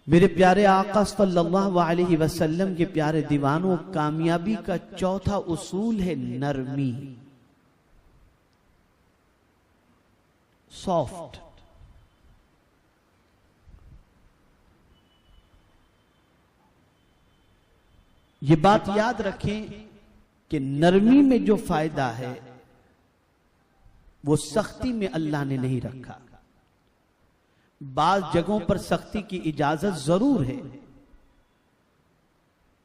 मेरे प्यारे आका सल्लल्लाहु अलैहि वसल्लम के प्यारे दीवानों, कामयाबी का चौथा उसूल है नरमी, सॉफ्ट। ये बात याद रखें कि नरमी में जो फायदा है वो सख्ती में अल्लाह ने नहीं रखा। बाज जगहों पर सख्ती की इजाजत जरूर है,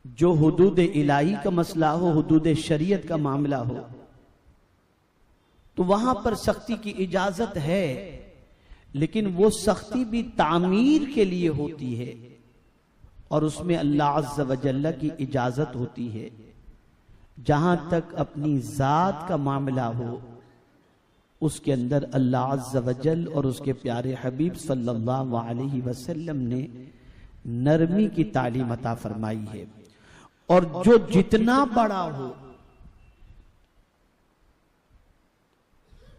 जो हुदूद इलाही का मसला हो, हुदूद शरीयत का मामला हो, तो वहां पर सख्ती की इजाजत है, लेकिन वो सख्ती भी तामीर के लिए होती है और उसमें अल्लाह अज़्ज़ व जल्ल की इजाजत होती है। जहां तक अपनी जात का मामला हो, उसके अंदर अल्लाह अज़्ज़ व जल और उसके प्यारे हबीब सल्लल्लाहु अलैहि वसल्लम ने नरमी की तालीम अता फरमाई है। और जो जितना बड़ा हो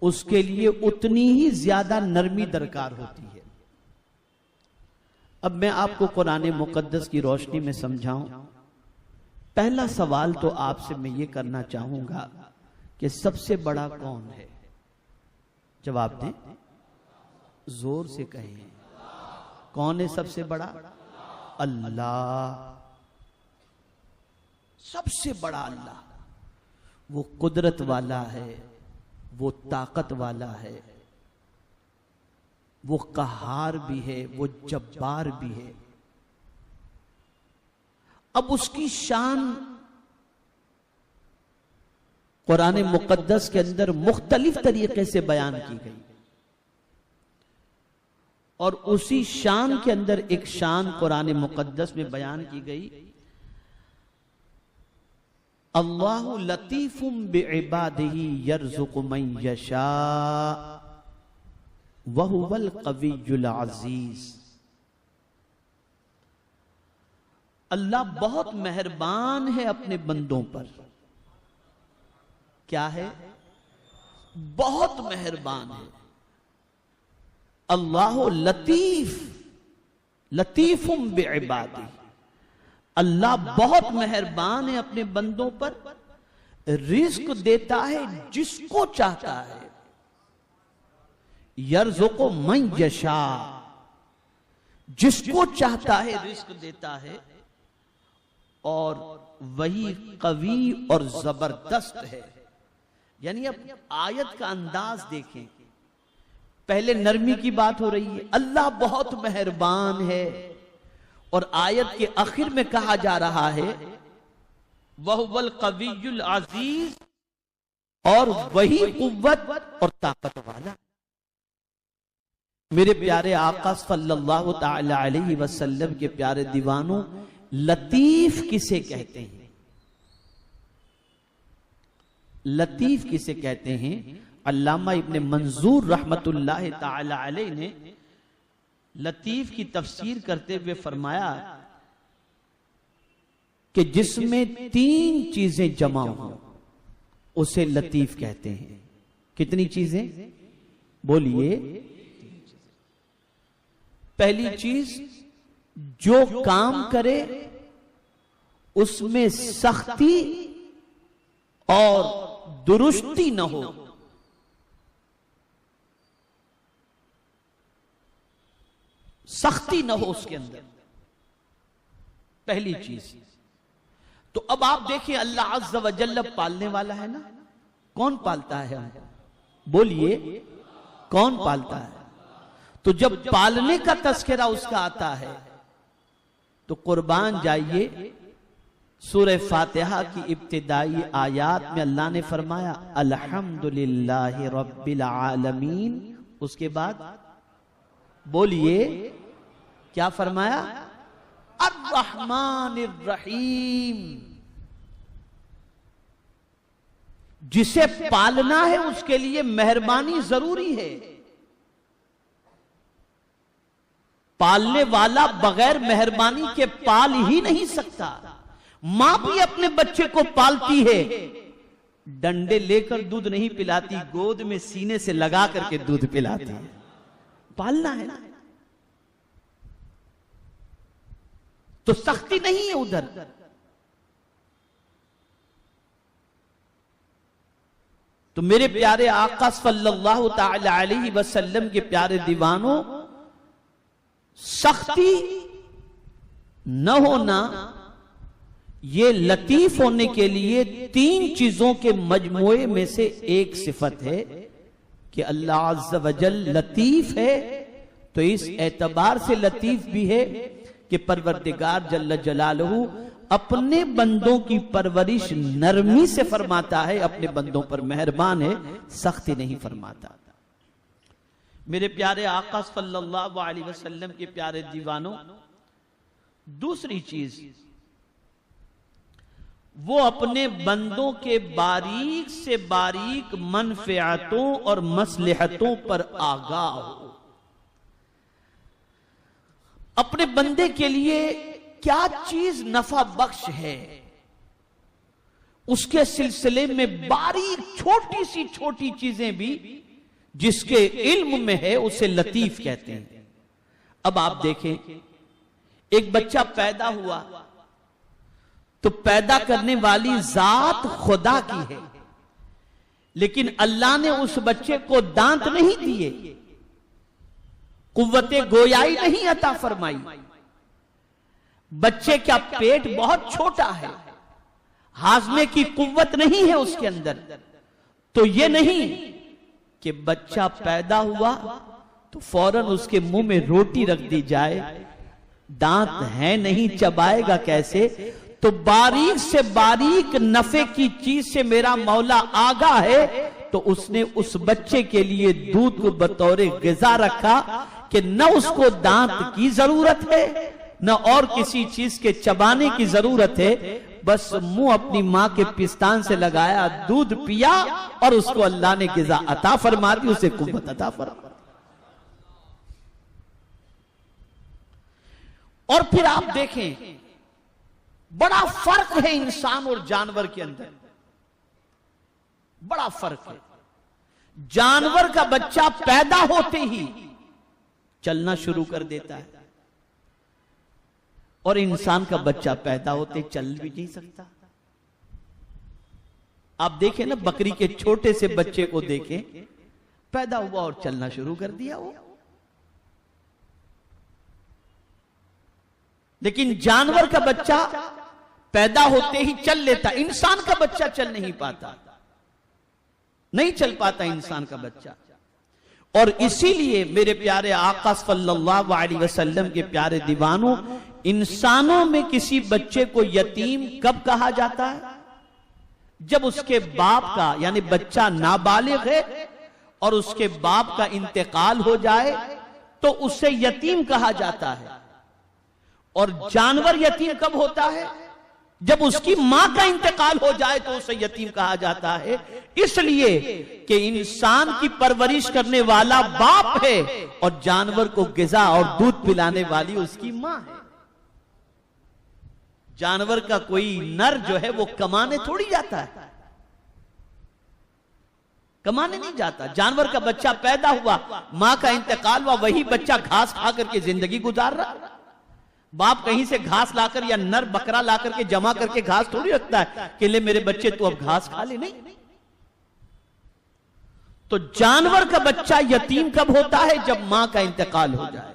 उसके लिए उतनी ही ज्यादा नरमी दरकार होती है। अब मैं आपको कुरान मुकद्दस की रोशनी में समझाऊं। पहला सवाल तो आपसे मैं ये करना चाहूंगा कि सबसे बड़ा कौन है? जवाब दें, जोर से कहें। कौन है सबसे बड़ा? अल्लाह। सबसे बड़ा अल्लाह। वो कुदरत वाला है, वो ताकत वाला है, वो कहार भी है, वो जब्बार भी है। अब उसकी शान कुरान मुकद्दस के अंदर मुख्तलिफ तरीके से बयान की गई और उसी शान के अंदर एक शान कुरान मुकद्दस में बयान की गई, अल्लाहु लतीफुम बिइबादिही यर्ज़ुक़ु मन यशा व हुवल क़वियुल अज़ीज़। अल्लाह बहुत मेहरबान है अपने बंदों पर। क्या है? बहुत मेहरबान है। अल्लाह लतीफ, लतीफुम बिइबादी। अल्लाह बहुत मेहरबान है अपने बंदों पर, रिज्क देता है जिसको चाहता है। यर्ज़ुक़ु मन यशा, जिसको चाहता है रिज्क देता है, और वही कवी और जबरदस्त है। यानी अब आयत का अंदाज देखें। पहले नरमी की बात हो रही है, अल्लाह बहुत मेहरबान है, और आयत के आखिर में कहा जा रहा है वहुवल क़वियुल अज़ीज़, और वही कुव्वत और ताकत वाला। मेरे प्यारे आका सल्लल्लाहु ताला अलैहि वसल्लम के प्यारे दीवानों, लतीफ किसे कहते हैं? लतीफ किसे कहते हैं? अल्लामा इब्ने मंजूर रहमतुल्लाह ताला अलैह ने लतीफ की तफसीर करते हुए फरमाया कि जिसमें तीन चीजें जमा हो उसे लतीफ कहते हैं। कितनी चीजें? बोलिए। पहली चीज, जो काम करे उसमें सख्ती और दुरुस्ती न हो। सख्ती न हो उसके अंदर, पहली चीज। तो अब आप देखिए, अल्लाह अज़्ज़ व जल्ल पालने वाला है ना। कौन पालता है हमको? बोलिए, कौन पालता है? तो जब पालने का तस्करा उसका आता है तो कुर्बान जाइए, सूरह फातिहा की इब्तिदाई आयात में अल्लाह ने फरमाया अल्हम्दुलिल्लाहि रब्बिल आलमीन। उसके बाद बोलिए, क्या फरमाया? अर्रहमानिर रहीम। जिसे पालना है उसके लिए मेहरबानी जरूरी है। पालने वाला बगैर मेहरबानी के पाल ही नहीं सकता। मां भी अपने बच्चे को पालती है, डंडे लेकर दूध नहीं पिलाती, गोद में सीने से लगा करके दूध पिलाती है। पालना है ना। तो सख्ती नहीं है उधर। तो मेरे प्यारे आका सल्लल्लाहु ताला अलैहि वसल्लम के प्यारे दीवानों, सख्ती न होना ये लतीफ होने के लिए 3 चीजों के मजमूए में से एक सिफत है कि अल्लाह अज़्ज़ व जल लतीफ है। तो इस एतबार से लतीफ भी है कि परवरदिगार जल्ल जलालहू अपने बंदों की परवरिश नरमी से फरमाता है, अपने बंदों पर मेहरबान है, सख्ती नहीं फरमाता। मेरे प्यारे आका सल्लल्लाहु अलैहि वसल्लम के प्यारे दीवानों, दूसरी चीज, वो अपने बंदों के बारीक से बारीक मनफ़ियातों और मसलहतों पर आगाह हो। अपने बंदे के लिए क्या चीज नफा बख्श है, उसके सिलसिले में बारीक छोटी सी छोटी चीजें भी जिसके इल्म में है उसे लतीफ कहते हैं। अब आप देखें, एक बच्चा पैदा हुआ तो पैदा करने वाली जात खुदा की है, लेकिन अल्लाह ने उस बच्चे को दांत नहीं दिए, कुव्वते गोयाई नहीं अता फरमाई। बच्चे का पेट बहुत छोटा है, हाजमे की कुव्वत नहीं है उसके अंदर। तो ये नहीं कि बच्चा पैदा हुआ तो फौरन उसके मुंह में रोटी रख दी जाए, दांत है नहीं, चबाएगा कैसे? तो बारीक से बारीक नफे की चीज से मेरा मौला आगा है, तो उसने उस बच्चे के लिए दूध को बतौर ग़िज़ा रखा कि न उसको दांत की जरूरत है न और किसी चीज के चबाने की जरूरत है, बस मुंह अपनी मां के पिस्तान से लगाया, दूध पिया और उसको अल्लाह ने ग़िज़ा अता फरमा दी, उसे कुव्वत अता फरमा। और फिर आप देखें, बड़ा फर्क है इंसान और जानवर के अंदर, बड़ा फर्क है। जानवर का बच्चा पैदा होते ही चलना शुरू कर देता है और इंसान का बच्चा पैदा होते चल भी नहीं सकता। आप देखें ना, बकरी के छोटे से बच्चे को देखें, पैदा हुआ और चलना शुरू कर दिया वो। लेकिन जानवर का बच्चा पैदा होते ही चल लेता, इंसान का बच्चा चल नहीं पाता, नहीं चल पाता इंसान का बच्चा। और इसीलिए मेरे प्यारे आका सल्लल्लाहु अलैहि वसल्लम के प्यारे दीवानों, इंसानों में किसी बच्चे को यतीम कब कहा जाता है? जब उसके बाप का यानी बच्चा नाबालिग है और उसके बाप का इंतकाल हो जाए तो उसे यतीम कहा जाता है। और जानवर यतीम कब होता है? जब उसकी मां का इंतकाल हो जाए तो उसे यतीम कहा जाता है, इसलिए कि इंसान की परवरिश करने वाला बाप है और जानवर को ग़िज़ा और दूध पिलाने वाली उसकी मां है। जानवर का कोई नर जो है वो कमाने थोड़ी जाता है, कमाने नहीं जाता। जानवर का बच्चा पैदा हुआ, मां का इंतकाल हुआ, वही बच्चा घास खा करके जिंदगी गुजार रहा। बाप कहीं से घास लाकर या नर बकरा लाकर के जमा करके घास थोड़ी रखता है कि ले मेरे बच्चे तू अब घास खा ले, नहीं। तो जानवर का बच्चा यतीम कब होता है? जब मां का इंतकाल हो जाए।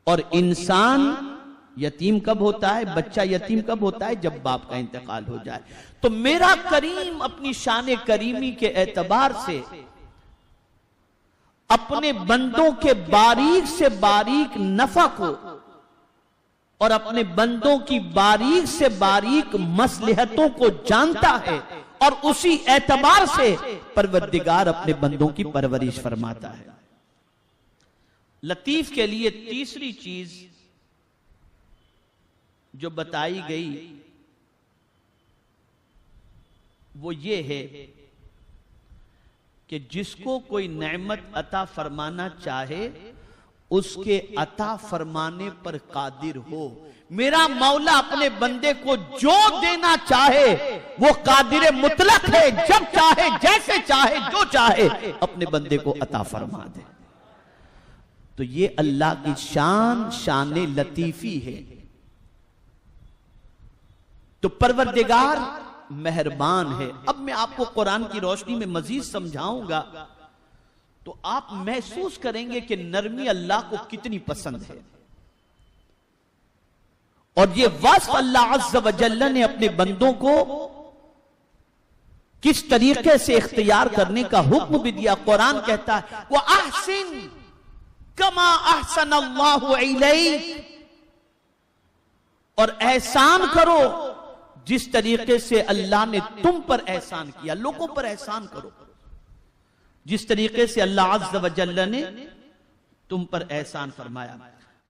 और इंसान यतीम कब होता है? बच्चा यतीम कब होता है? जब बाप का इंतकाल हो जाए। तो मेरा करीम अपनी शान करीमी के एतबार से अपने बंदों के बारीक से बारीक नफा को और अपने बंदों की बारीक से बारीक मसलहतों को जानता है और उसी एतबार से परवरदिगार अपने बंदों की परवरिश फरमाता है। लतीफ के लिए तीसरी चीज जो बताई गई वो ये है कि जिसको कोई नेमत अता फरमाना चाहे उसके अता फरमाने पर कादिर हो। मेरा मौला अपने बंदे को जो देना चाहे वो कादिर मुतलक है, जब चाहे जैसे चाहे जो चाहे अपने बंदे को अता फरमा दे। तो ये अल्लाह की शान लतीफी है। तो परवरदिगार मेहरबान है। अब मैं आपको कुरान की रोशनी में मजीद समझाऊंगा तो आप महसूस करेंगे कि नरमी अल्लाह को कितनी पसंद है। और ये वस्फ अल्लाह अज़्ज़ व जल्ल ने अपने बंदों को किस तरीके से इख्तियार करने का हुक्म भी दिया। कुरान कहता है वो अहसिन कमा अहसन अल्लाहु इलैक, और एहसान करो जिस तरीके से अल्लाह ने तुम पर एहसान किया। लोगों पर एहसान करो जिस तरीके से अल्लाह अज़्ज़ व जल्ल ने तुम पर एहसान फरमाया।